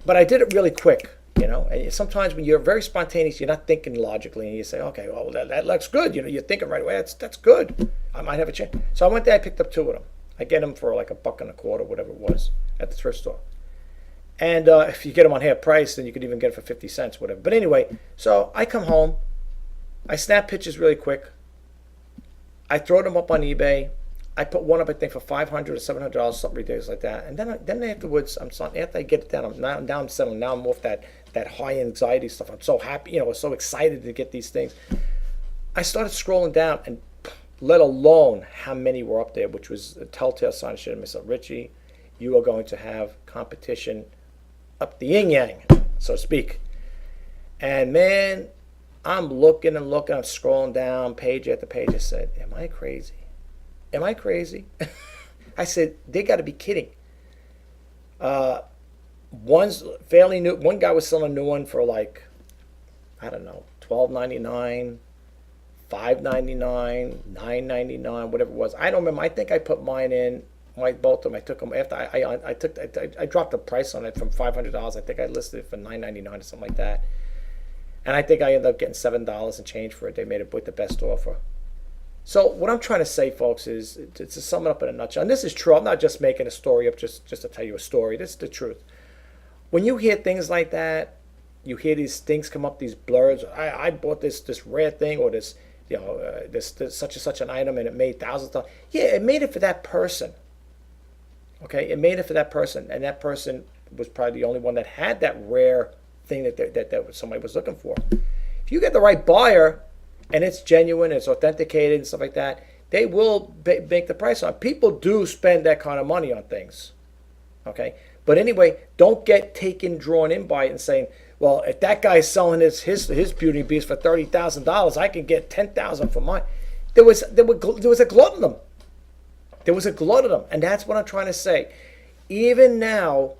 But I did it really quick. And sometimes when you're very spontaneous, you're not thinking logically, and you say, okay, well, that looks good. You're thinking right away, that's good. I might have a chance. So I went there, I picked up two of them. I get them for like $1.25, whatever it was, at the thrift store. And if you get them on half price, then you could even get it for 50 cents, whatever. But anyway, so I come home, I snap pictures really quick. I throw them up on eBay. I put one up, I think, for $500 or $700, something ridiculous like that. And then afterwards, after I get it down, I'm settling. Now I'm off that high anxiety stuff. I'm so happy, so excited to get these things. I started scrolling down, and let alone how many were up there, which was a telltale sign. I said to myself, Richie, you are going to have competition up the yin yang, so to speak. And man, I'm looking and looking. I'm scrolling down page after page. I said, am I crazy? Am I crazy? I said, they got to be kidding. One's fairly new. One guy was selling a new one for like, I don't know, $12.99, $5.99, $9.99, whatever it was. I don't remember. I think I put mine in. Both of them. I took them after I dropped the price on it from $500. I think I listed it for $9.99 or something like that. And I think I ended up getting $7 and change for it. They made it with the best offer. So what I'm trying to say, folks, is to sum it up in a nutshell. And this is true. I'm not just making a story up just to tell you a story. This is the truth. When you hear things like that, you hear these things come up, these blurs. I bought this rare thing, or this such and such an item, and it made thousands of dollars. Yeah, it made it for that person. Okay, it made it for that person, and that person was probably the only one that had that rare thing that somebody was looking for. If you get the right buyer, and it's genuine, it's authenticated and stuff like that, they will make the price on it. People do spend that kind of money on things. Okay? But anyway, don't get drawn in by it and saying, well, if that guy's selling his Beauty Beast for $30,000, I can get $10,000 for mine. There was a glut of them. There was a glut of them. And that's what I'm trying to say. Even now,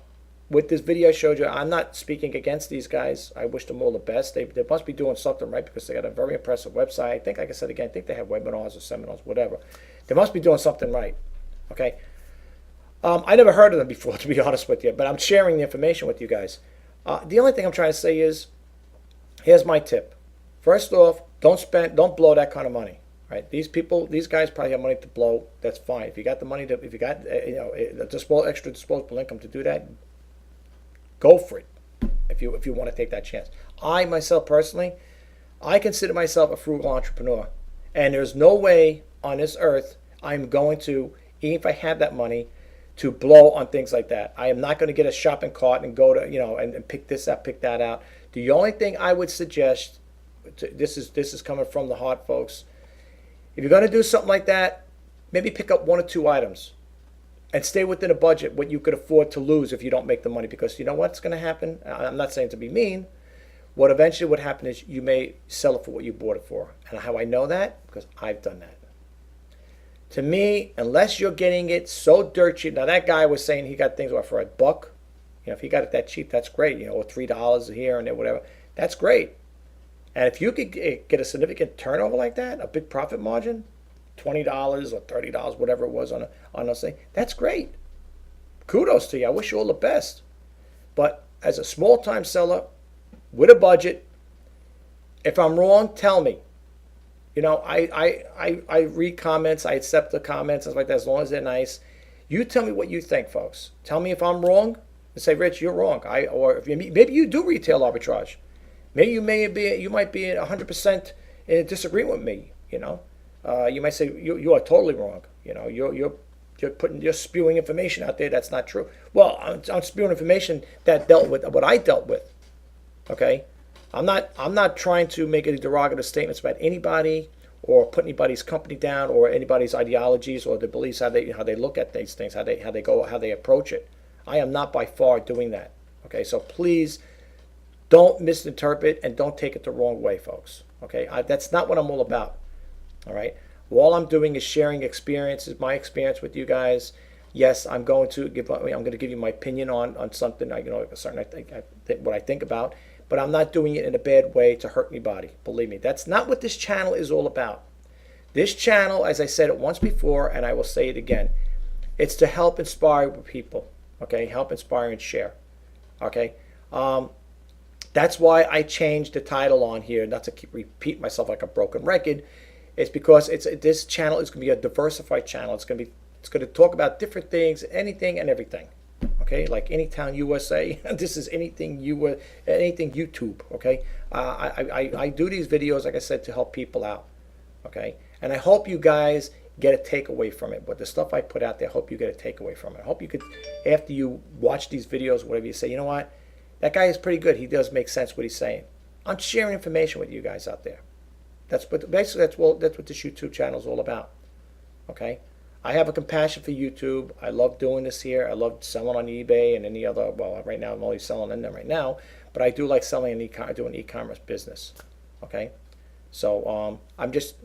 with this video I showed you, I'm not speaking against these guys. I wish them all the best. They must be doing something right, because they got a very impressive website. I think, like I said again, I think they have webinars or seminars, whatever. They must be doing something right. Okay? I never heard of them before, to be honest with you, but I'm sharing the information with you guys. The only thing I'm trying to say is, here's my tip. First off, don't blow that kind of money. Right? These guys probably have money to blow. That's fine. If you got the money if you got extra disposable income to do that, go for it. If you want to take that chance. I myself personally, I consider myself a frugal entrepreneur, and there's no way on this earth I'm going to, even if I have that money, to blow on things like that. I am not going to get a shopping cart and go to and pick this out, pick that out. The only thing I would suggest, this is coming from the heart, folks. If you're going to do something like that, maybe pick up one or two items. and stay within a budget, what you could afford to lose if you don't make the money. Because you know what's going to happen? I'm not saying to be mean. What eventually would happen is you may sell it for what you bought it for. And how I know that? Because I've done that. To me, unless you're getting it so dirt cheap. Now, that guy was saying he got things for $1. If he got it that cheap, that's great. Or $3 here and there, whatever. That's great. And if you could get a significant turnover like that, a big profit margin, $20 or $30, whatever it was on those things, that's great. Kudos to you. I wish you all the best. But as a small-time seller with a budget, if I'm wrong, tell me. I read comments. I accept the comments and stuff like that as long as they're nice. You tell me what you think, folks. Tell me if I'm wrong and say, Rich, you're wrong. Or if maybe you do retail arbitrage. Maybe you might be 100% in disagreement with me. You might say you are totally wrong. You're spewing information out there that's not true. Well, I'm spewing information that dealt with what I dealt with. Okay, I'm not trying to make any derogatory statements about anybody or put anybody's company down or anybody's ideologies or their beliefs, how they look at these things, how they approach it. I am not by far doing that. Okay, so please don't misinterpret and don't take it the wrong way, folks. Okay, that's not what I'm all about. All right, all I'm doing is sharing experiences, my experience with you guys. Yes, I'm going to give you my opinion on something. What I think about. But I'm not doing it in a bad way to hurt anybody. Believe me, that's not what this channel is all about. This channel, as I said it once before, and I will say it again, it's to help inspire people. Okay, help inspire and share. Okay, that's why I changed the title on here, not to repeat myself like a broken record. It's because this channel is going to be a diversified channel. It's going to talk about different things, anything and everything. Okay, like Anytown USA. This is anything YouTube. Okay, I do these videos, like I said, to help people out. Okay, and I hope you guys get a takeaway from it. But the stuff I put out there, I hope you get a takeaway from it. I hope you could, after you watch these videos, whatever you say, you know what, that guy is pretty good. He does make sense what he's saying. I'm sharing information with you guys out there. That's what this YouTube channel is all about. Okay. I have a compassion for YouTube. I love doing this here. I love selling on eBay and any other. Well, right now I'm only selling on them right now, but I do like selling doing e-commerce business. Okay, so I'm just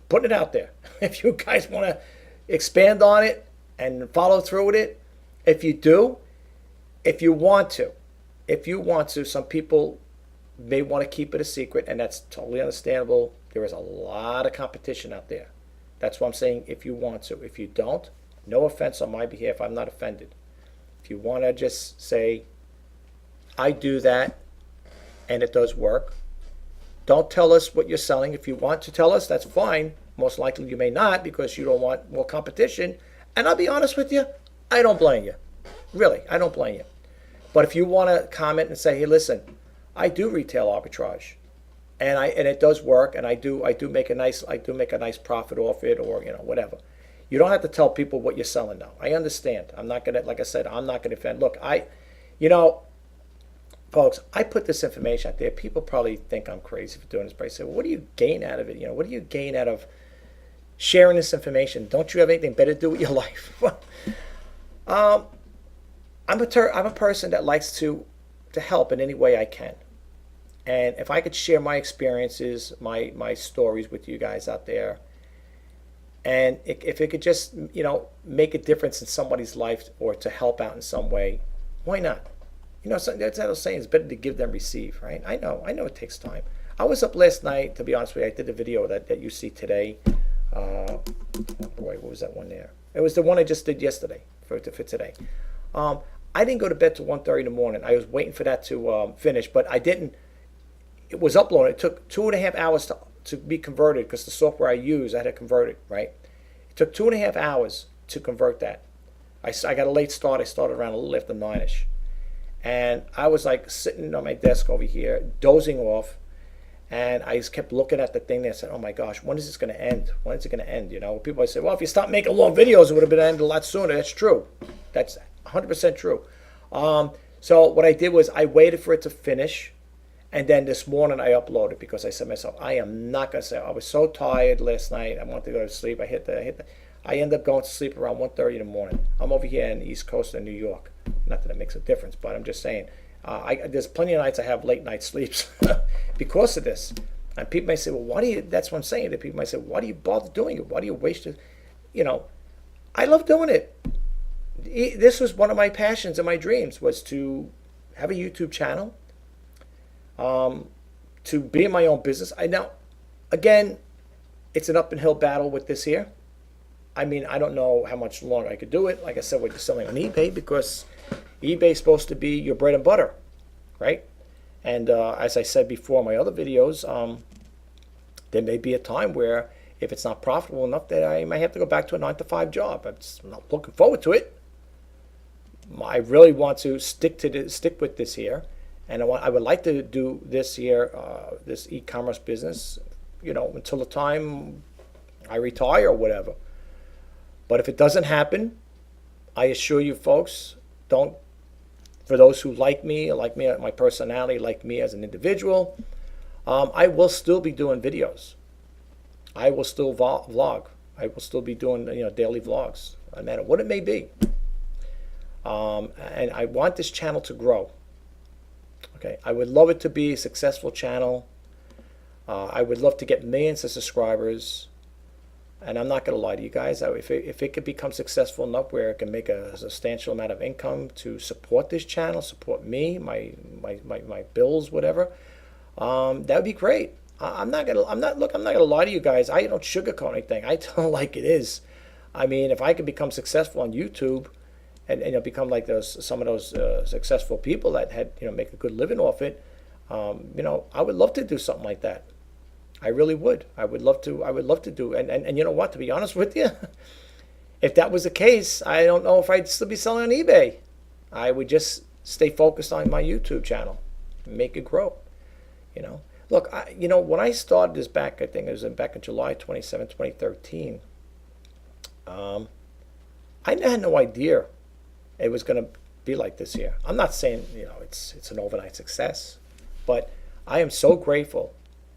putting it out there. If you guys want to expand on it and follow through with it, if you do, if you want to, some people may want to keep it a secret, and that's totally understandable. There is a lot of competition out there. That's what I'm saying, if you want to. If you don't, no offense on my behalf, I'm not offended. If you want to just say, I do that, and it does work, don't tell us what you're selling. If you want to tell us, that's fine. Most likely you may not because you don't want more competition. And I'll be honest with you, I don't blame you. Really, I don't blame you. But if you want to comment and say, hey, listen, I do retail arbitrage. And it does work, and I do make a nice profit off it, or whatever. You don't have to tell people what you're selling now. I understand. I'm not gonna, like I said, I'm not gonna offend. Look, folks, I put this information out there. People probably think I'm crazy for doing this, but I say, well, what do you gain out of it? What do you gain out of sharing this information? Don't you have anything better to do with your life? I'm a person that likes to help in any way I can. And if I could share my experiences, my stories with you guys out there, and if it could just, make a difference in somebody's life or to help out in some way, why not? That's what I was saying. It's better to give than receive, right? I know it takes time. I was up last night, to be honest with you. I did the video that you see today. Oh boy, what was that one there? It was the one I just did yesterday for today. I didn't go to bed till 1:30 in the morning. I was waiting for that to finish, but I didn't. It was uploaded. It took 2.5 hours to be converted because the software I use, I had to convert it, right? It took 2.5 hours to convert that. I got a late start. I started around a little after 9ish. And I was like sitting on my desk over here, dozing off. And I just kept looking at the thing there and said, oh my gosh, when is this going to end? When is it going to end? People say, well, if you stop making long videos, it would have been ended a lot sooner. That's true. That's 100% true. So what I did was I waited for it to finish. And then this morning I uploaded because I said to myself, I am not going to say, I was so tired last night. I wanted to go to sleep. I hit the I end up going to sleep around 1:30 in the morning. I'm over here in the East Coast of New York. Not that it makes a difference, but I'm just saying. There's plenty of nights I have late night sleeps because of this. And people may say, well, why do you, that's what I'm saying. That people might say, why do you bother doing it? Why do you waste it? You know, I love doing it. This was one of my passions and my dreams, was to have a YouTube channel, to be in my own business. Now, again, it's an up and hill battle with this here. I mean, I don't know how much longer I could do it. Like I said, we're selling on eBay, because eBay is supposed to be your bread and butter, right? And as I said before in my other videos, there may be a time where if it's not profitable enough that I might have to go back to a 9-to-5 job. I'm not looking forward to it. I really want to stick with this here, and I would like to do this here, this e-commerce business, you know, until the time I retire or whatever. But if it doesn't happen, I assure you folks, for those who like me, my personality, like me as an individual, I will still be doing videos. I will still vlog. I will still be doing, you know, daily vlogs, no matter what it may be. And I want this channel to grow. Okay, I would love it to be a successful channel. I would love to get millions of subscribers. And I'm not going to lie to you guys. If it could become successful enough where it can make a substantial amount of income to support this channel, support me, my bills, whatever, that would be great. I'm not gonna lie to you guys. I don't sugarcoat anything. I tell it like it is. I mean, if I could become successful on YouTube, and you know, become like some of those successful people that had, you know, make a good living off it, you know, I would love to do something like that. I really would. I would love to do. And you know what? To be honest with you, if that was the case, I don't know if I'd still be selling on eBay. I would just stay focused on my YouTube channel, and make it grow. You know, look, you know, when I started this back, I think it was back in July 27, 2013. I had no idea it was going to be like this here. I'm not saying, you know, it's an overnight success, but I am so grateful.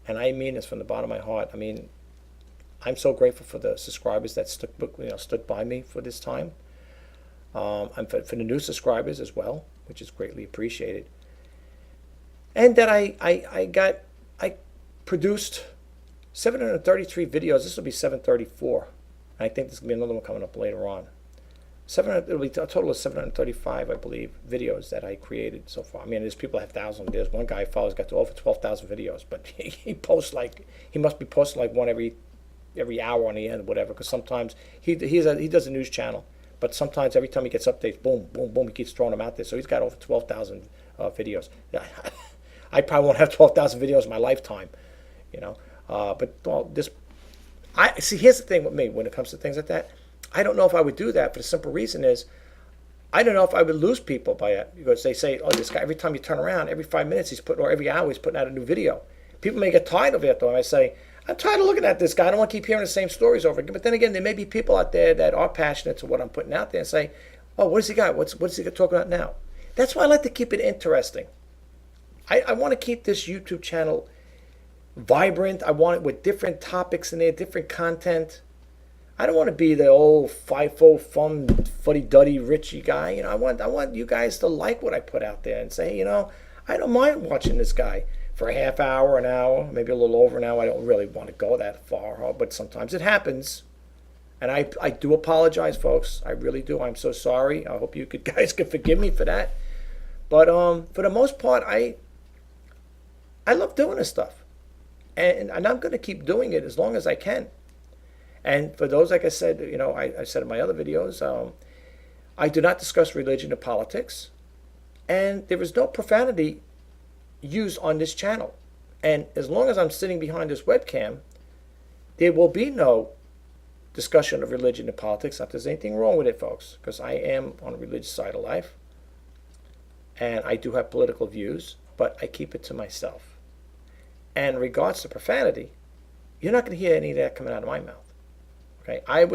And I mean this from the bottom of my heart. I mean, I'm so grateful for the subscribers that stood by me for this time. And for the new subscribers as well, which is greatly appreciated. And that I produced 733 videos. This will be 734. And I think there's going to be another one coming up later on. It'll be a total of 735, I believe, videos that I created so far. I mean, there's people that have thousands. There's one guy I follow who's got over 12,000 videos, but he must be posting like one every hour on the end, whatever. Because sometimes he does a news channel, but sometimes every time he gets updates, boom, boom, boom, he keeps throwing them out there. So he's got over 12,000 videos. I probably won't have 12,000 videos in my lifetime, you know. But well, here's the thing with me when it comes to things like that. I don't know if I would do that for the simple reason is I don't know if I would lose people by it, because they say, oh, this guy, every time you turn around, every 5 minutes or every hour he's putting out a new video. People may get tired of it though, and I say, I'm tired of looking at this guy. I don't want to keep hearing the same stories over again. But then again, there may be people out there that are passionate to what I'm putting out there and say, oh, what does he got? What's he talking about now? That's why I like to keep it interesting. I want to keep this YouTube channel vibrant. I want it with different topics in there, different content. I don't want to be the old FIFO fuddy-duddy richy guy. You know, I want you guys to like what I put out there and say, you know, I don't mind watching this guy for a half hour, an hour, maybe a little over an hour. I don't really want to go that far, but sometimes it happens. And I do apologize, folks. I really do. I'm so sorry. I hope you guys can forgive me for that. But for the most part, I love doing this stuff. And I'm going to keep doing it as long as I can. And for those, like I said, you know, I said in my other videos, I do not discuss religion or politics. And there is no profanity used on this channel. And as long as I'm sitting behind this webcam, there will be no discussion of religion and politics. Not that there's anything wrong with it, folks, because I am on the religious side of life. And I do have political views, but I keep it to myself. And in regards to profanity, you're not going to hear any of that coming out of my mouth. Okay, I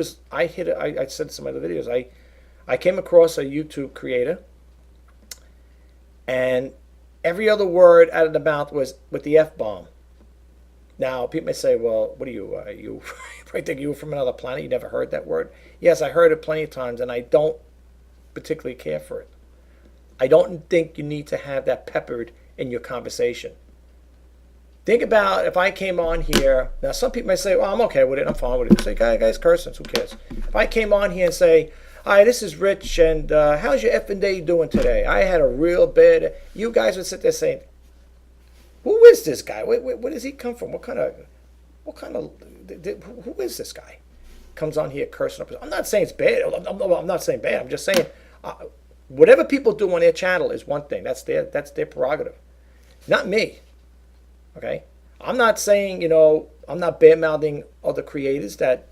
said in some other videos, I came across a YouTube creator, and every other word out of the mouth was with the F-bomb. Now, people may say, well, what are you? You probably think you were from another planet. You never heard that word. Yes, I heard it plenty of times, and I don't particularly care for it. I don't think you need to have that peppered in your conversation. Think about if I came on here. Now, some people may say, well, I'm okay with it. I'm fine with it. Say, guys, cursing. Who cares? If I came on here and say, hi, this is Rich, and how's your effing day doing today? I had a real bad... You guys would sit there saying, who is this guy? Where does he come from? What kind of... Who is this guy? Comes on here cursing up. I'm not saying it's bad. I'm not saying bad. I'm just saying whatever people do on their channel is one thing. That's their prerogative. Not me. Okay? I'm not saying, I'm not bad-mouthing other creators that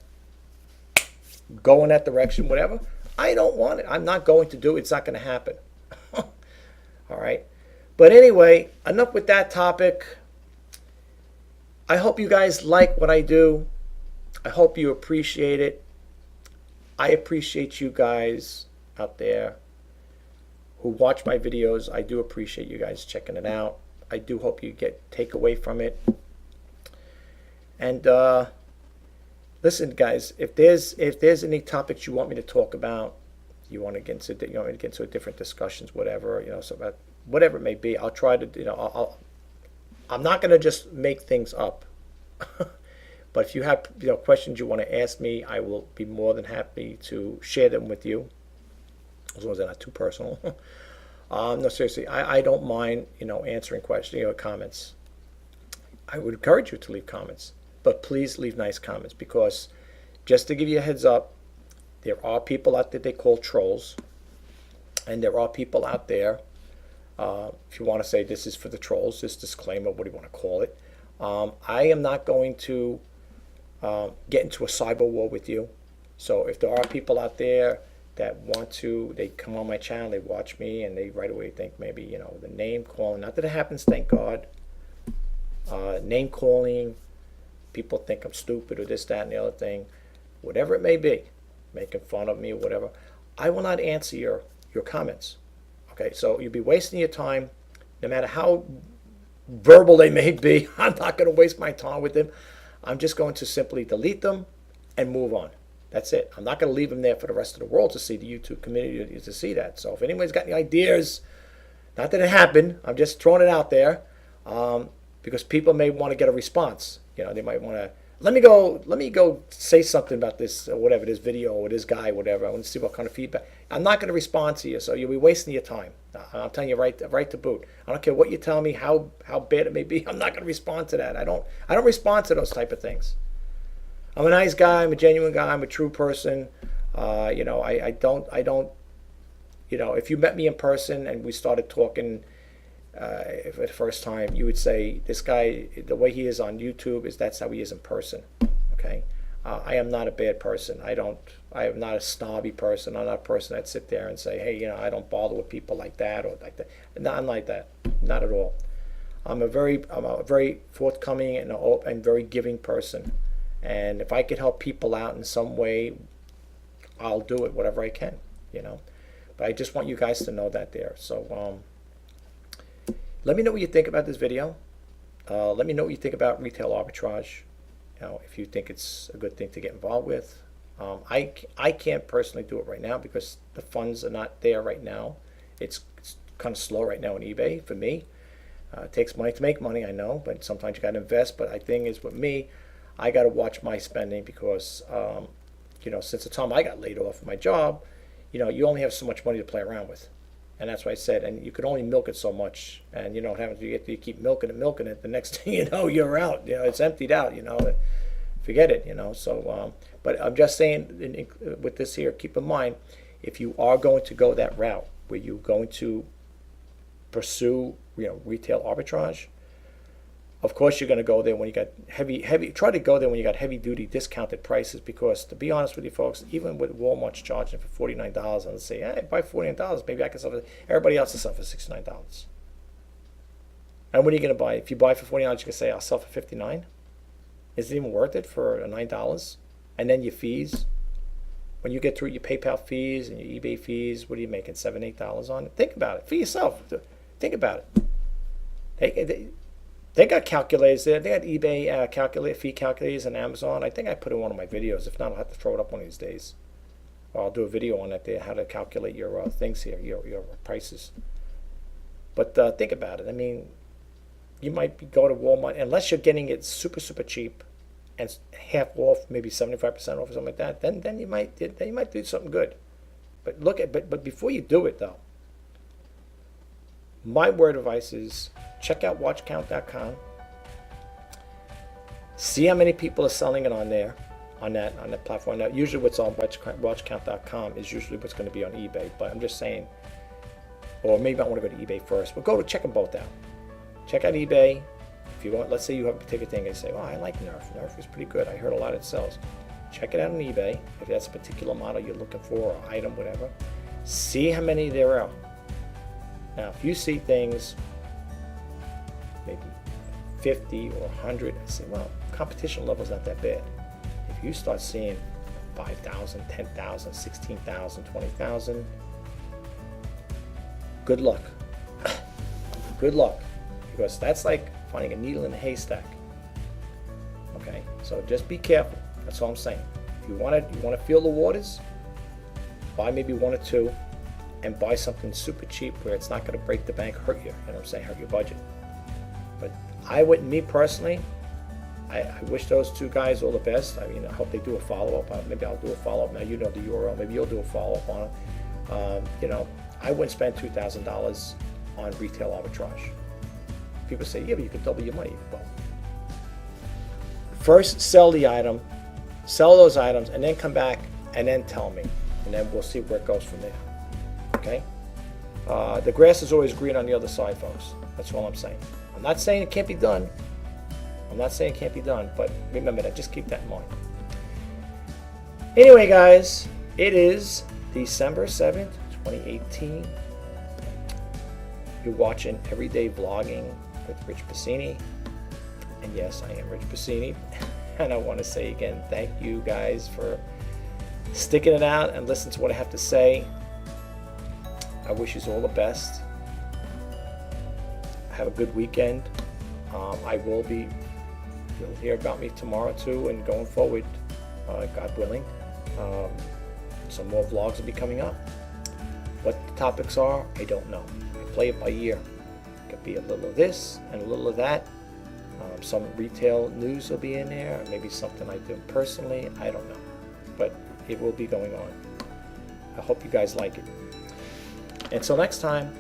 go in that direction, whatever. I don't want it. I'm not going to do it. It's not going to happen. All right? But anyway, enough with that topic. I hope you guys like what I do. I hope you appreciate it. I appreciate you guys out there who watch my videos. I do appreciate you guys checking it out. I do hope you take away from it. And listen, guys, if there's any topics you want me to talk about, you want me to get into different discussions, whatever, so about whatever it may be, I'll try to, I'm not going to just make things up. But if you have questions you want to ask me, I will be more than happy to share them with you, as long as they're not too personal. No, seriously, I don't mind answering questions, comments. I would encourage you to leave comments, but please leave nice comments, because just to give you a heads up, there are people out there they call trolls, and there are people out there. If you want to say this is for the trolls, this disclaimer, what do you want to call it? I am not going to get into a cyber war with you. So if there are people out there that want to, they come on my channel, they watch me, and they right away think maybe, the name calling, not that it happens, thank God. Name calling, people think I'm stupid or this, that, and the other thing. Whatever it may be, making fun of me or whatever, I will not answer your comments. Okay, so you'll be wasting your time, no matter how verbal they may be. I'm not going to waste my time with them. I'm just going to simply delete them and move on. That's it. I'm not going to leave them there for the rest of the world to see, the YouTube community to see that. So if anyone's got any ideas, not that it happened, I'm just throwing it out there, because people may want to get a response. They might want to, let me go say something about this, or whatever, this video or this guy, whatever. I want to see what kind of feedback. I'm not going to respond to you, so you'll be wasting your time. I'm telling you right to boot. I don't care what you tell me, how bad it may be. I'm not going to respond to that. I don't respond to those type of things. I'm a nice guy. I'm a genuine guy. I'm a true person. I don't. If you met me in person and we started talking for the first time, you would say, this guy, the way he is on YouTube that's how he is in person. Okay. I am not a bad person. I am not a snobby person. I'm not a person that sit there and say, hey, I don't bother with people like that or like that. No, I'm like that. Not at all. I'm a very forthcoming and very giving person. And if I could help people out in some way, I'll do it, whatever I can, But I just want you guys to know that there. So let me know what you think about this video. Let me know what you think about retail arbitrage. If you think it's a good thing to get involved with. I can't personally do it right now because the funds are not there right now. It's kind of slow right now on eBay for me. It takes money to make money, I know, but sometimes you got to invest. But I think is with me, I got to watch my spending because, since the time I got laid off from my job, you only have so much money to play around with. And that's what I said. And you could only milk it so much. And, what happens, you keep milking it. The next thing you know, you're out. It's emptied out, Forget it, So, but I'm just saying with this here, keep in mind, if you are going to go that route where you're going to pursue, retail arbitrage, of course you're going to go there when you got try to go there when you got heavy duty discounted prices, because to be honest with you folks, even with Walmart's charging for $49, and let's say, hey, buy $49, maybe I can sell it. Everybody else is selling for $69. And what are you going to buy? If you buy for $49, you can say, I'll sell for $59. Is it even worth it for $9? And then your fees. When you get through your PayPal fees and your eBay fees, what are you making, $7, $8 on it? Think about it for yourself. Think about it. They got calculators there. They got eBay fee calculators and Amazon. I think I put in one of my videos. If not, I'll have to throw it up one of these days. Or I'll do a video on it there, how to calculate your things here, your prices. But think about it. I mean, you might go to Walmart, unless you're getting it super, super cheap and half off, maybe 75% off or something like that, then you might do something good. But but before you do it though, my word of advice is check out watchcount.com. See how many people are selling it on there, on that platform. Now, usually what's on watchcount.com is usually what's going to be on eBay. But I'm just saying, or maybe I want to go to eBay first. But go to check them both out. Check out eBay. If you want, let's say you have a particular thing and say, "Oh, I like Nerf. Nerf is pretty good. I heard a lot it sells." Check it out on eBay if that's a particular model you're looking for or item, whatever. See how many there are. Now, if you see things, maybe 50 or 100, I say, well, competition level's not that bad. If you start seeing 5,000, 10,000, 16,000, 20,000, good luck. Good luck. Because that's like finding a needle in a haystack. Okay, so just be careful. That's all I'm saying. If you want to feel the waters, buy maybe one or two, and buy something super cheap where it's not going to break the bank, hurt you. You know what I'm saying? Hurt your budget. But I wouldn't, me personally, I wish those two guys all the best. I mean, I hope they do a follow-up. Maybe I'll do a follow-up. Now you know the URL. Maybe you'll do a follow-up on it. You know, I wouldn't spend $2,000 on retail arbitrage. People say, yeah, but you could double your money. Well, first sell the item, sell those items, and then come back and then tell me. And then we'll see where it goes from there. Okay? The grass is always green on the other side, folks. That's all I'm saying. I'm not saying it can't be done. But remember that. Just keep that in mind. Anyway, guys, it is December 7th, 2018. You're watching Everyday Vlogging with Rich Pasini. And yes, I am Rich Pasini. And I want to say again, thank you guys for sticking it out and listening to what I have to say. I wish you all the best. Have a good weekend. You'll hear about me tomorrow too, and going forward, God willing. Some more vlogs will be coming up. What the topics are, I don't know. I play it by ear. It could be a little of this and a little of that. Some retail news will be in there. Maybe something I do personally. I don't know. But it will be going on. I hope you guys like it. Until next time,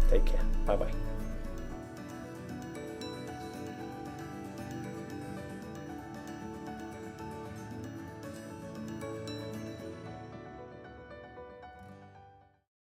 take care. Bye-bye.